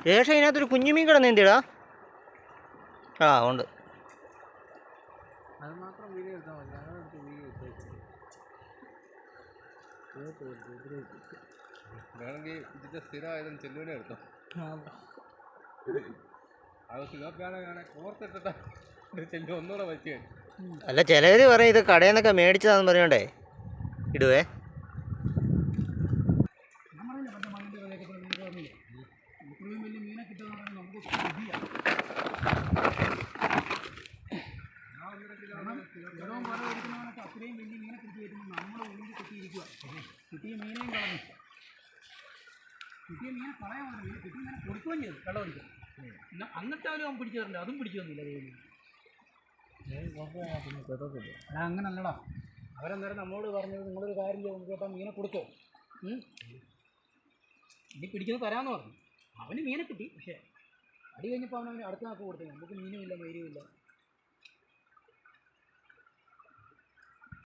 ശേഷം ഇതിനകത്തൊരു കുഞ്ഞുമീൻ കിടന്ന് എന്തിടാ? ആ ഉണ്ട്. അത് മാത്രം വീഡിയോ എടുത്താൽ മതി. ഞങ്ങളെടുത്ത് വീഡിയോ വേണമെങ്കിൽ ഇതിൻ്റെ സ്ഥിരമായതും ചെല്ലുവിനെ എടുത്തോ. അത് സിലോപ്പിയാണെങ്കിൽ കോർത്തിട്ടിട്ട ചെല്ലു ഒന്നുകൂടെ വെച്ച്. അല്ല, ചിലർ പറയും ഇത് കടയിൽ നിന്നൊക്കെ മേടിച്ചതാണെന്ന് പറയണ്ടേ ഇടുവേ. അത്രയും വലിയ മീനെ പിടിച്ച് കയറ്റുമ്പോൾ നമ്മൾ ഒളിഞ്ഞ് കിട്ടിയിരിക്കുക. കിട്ടിയ മീനെയും കളഞ്ഞു. കിട്ടിയ മീനെ കളയാൻ പറഞ്ഞു. കിട്ടിയ മീനെ കൊടുക്കുകയും ചെയ്തു വെള്ളം ഒഴിക്കും. എന്നാൽ എന്നിട്ടാലും അവൻ പിടിച്ചു തരണ്ടേ, അതും പിടിച്ചു തന്നില്ല. അതാ അങ്ങനല്ലടാ. അവരന്നേരം നമ്മളോട് പറഞ്ഞത് നിങ്ങളൊരു കാര്യം ചെയ്യും കേട്ടാൽ മീനെ കൊടുക്കോ, ഇനി പിടിക്കുന്നത് തരാമെന്ന് പറഞ്ഞു. അവന് മീനെ കിട്ടി. പക്ഷേ അടി കഴിഞ്ഞപ്പോൾ അവനവന് അടുത്ത നാക്ക് കൊടുത്തു. നമുക്ക് മീനുമില്ല മൈര്യമില്ല.